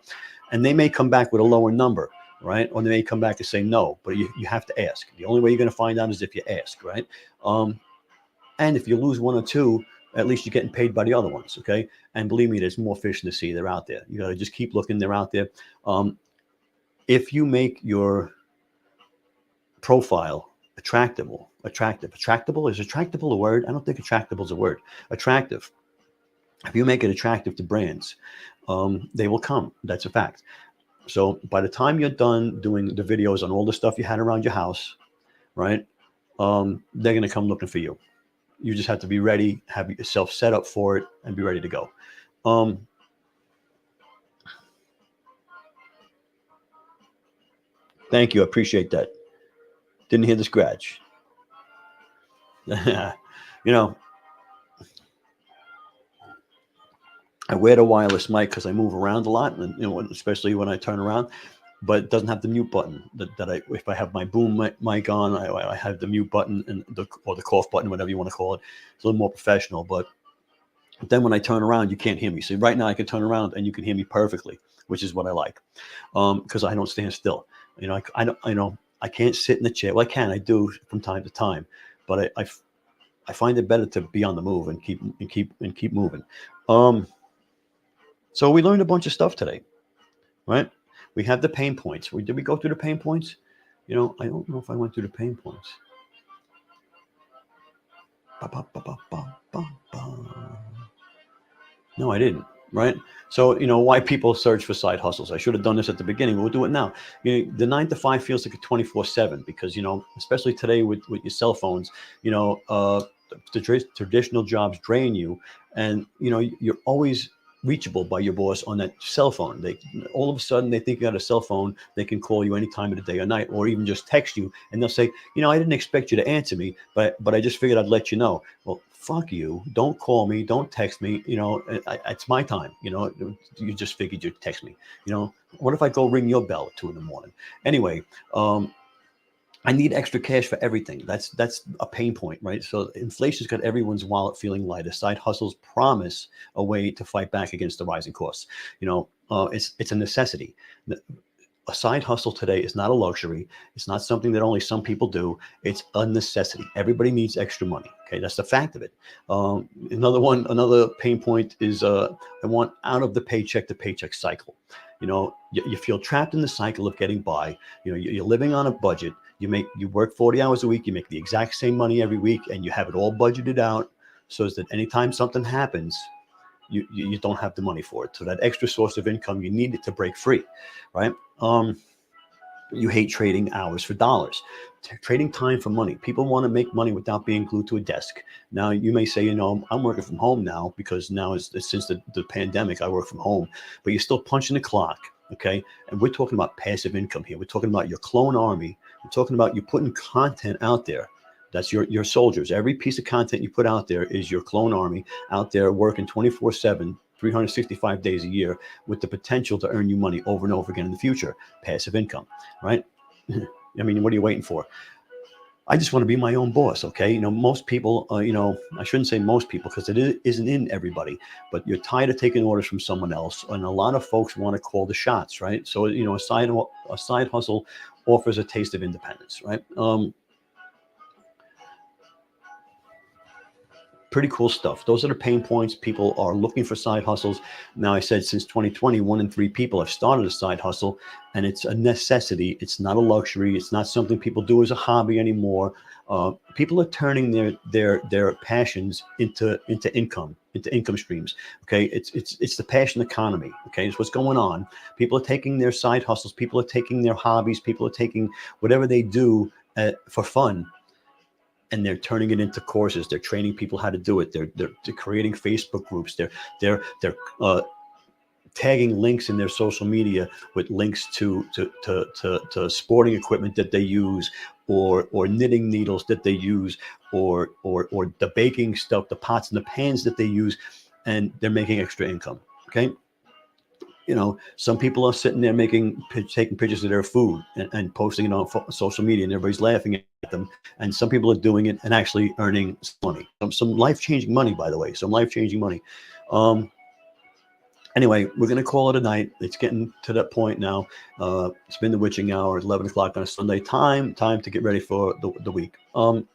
And they may come back with a lower number, right? Or they may come back and say no, but you have to ask. The only way you're going to find out is if you ask, right? And if you lose one or two, at least you're getting paid by the other ones, okay? And believe me, there's more fish in the sea. They're out there. You got to just keep looking. They're out there. If you make your profile attractive. Is attractable a word? I don't think attractable is a word. Attractive. If you make it attractive to brands, they will come. That's a fact. So by the time you're done doing the videos on all the stuff you had around your house, right? They're going to come looking for you. You just have to be ready, have yourself set up for it, and be ready to go. Thank you. I appreciate that. Didn't hear the scratch. I wear the wireless mic because I move around a lot, and especially when I turn around. But it doesn't have the mute button if I have my boom mic on, I have the mute button or the cough button, whatever you want to call it. It's a little more professional, but then when I turn around, you can't hear me. See, right now I can turn around and you can hear me perfectly, which is what I like. Because I don't stand still. I can't sit in the chair. Well, I can. I do from time to time, but I find it better to be on the move and keep moving. So we learned a bunch of stuff today, right? We have the pain points. Did we go through the pain points? I don't know if I went through the pain points. No, I didn't. Right. So, why people search for side hustles. I should have done this at the beginning. We'll do it now. The 9 to 5 feels like a 24/7 because, especially today with your cell phones, the traditional jobs drain you, and, you're always reachable by your boss on that cell phone. They all of a sudden they think you got a cell phone. They can call you any time of the day or night, or even just text you, and they'll say, I didn't expect you to answer me, but I just figured I'd let you know. Well, fuck you. Don't call me. Don't text me. It's my time. You just figured you'd text me. What if I go ring your bell at 2 a.m? Anyway, I need extra cash for everything. That's a pain point, right? So inflation's got everyone's wallet feeling lighter. Side hustles promise a way to fight back against the rising costs. It's a necessity. A side hustle today is not a luxury. It's not something that only some people do. It's a necessity. Everybody needs extra money. Okay, that's the fact of it. Another pain point is I want out of the paycheck to paycheck cycle. You feel trapped in the cycle of getting by. You're living on a budget. You work 40 hours a week. You make the exact same money every week, and you have it all budgeted out so that anytime something happens, you don't have the money for it. So that extra source of income, you need it to break free, right? You hate trading hours for dollars, trading time for money. People want to make money without being glued to a desk. Now, you may say, I'm working from home now because now since the pandemic, I work from home, but you're still punching the clock, okay? And we're talking about passive income here. We're talking about your clone army. We're talking about you putting content out there. That's your soldiers. Every piece of content you put out there is your clone army out there working 24/7, 365 days a year with the potential to earn you money over and over again in the future. Passive income, right? I mean, what are you waiting for? I just want to be my own boss, okay? Most people, I shouldn't say most people because it isn't in everybody, but you're tired of taking orders from someone else. And a lot of folks want to call the shots, right? So, a side hustle offers a taste of independence, right? Pretty cool stuff. Those are the pain points. People are looking for side hustles. Now, I said since 2020, 1 in 3 people have started a side hustle, and it's a necessity. It's not a luxury. It's not something people do as a hobby anymore. People are turning their passions into income streams. Okay, it's the passion economy. Okay, it's what's going on. People are taking their side hustles. People are taking their hobbies. People are taking whatever they do for fun, and they're turning it into courses. They're training people how to do it. They're creating Facebook groups. They're tagging links in their social media with links to sporting equipment that they use, or knitting needles that they use, or the baking stuff, the pots and the pans that they use, and they're making extra income. Okay. Some people are sitting there taking pictures of their food and posting it on social media, and everybody's laughing at them. And some people are doing it and actually earning money, some life-changing money, by the way, some life-changing money. Anyway, we're going to call it a night. It's getting to that point now. It's been the witching hour at 11 o'clock on a Sunday. Time to get ready for the week. We'll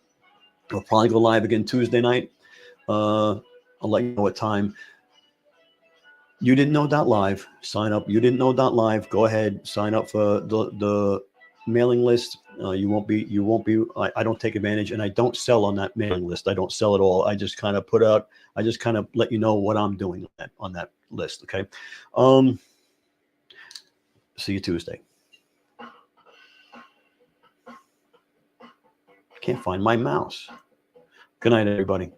probably go live again Tuesday night. I'll let you know what time. You didn't know .live. Sign up. You didn't know .live. Go ahead. Sign up for the mailing list. You won't be. I don't take advantage, and I don't sell on that mailing list. I don't sell at all. I just kind of put out. I just kind of let you know what I'm doing on that list. Okay. See you Tuesday. Can't find my mouse. Good night, everybody.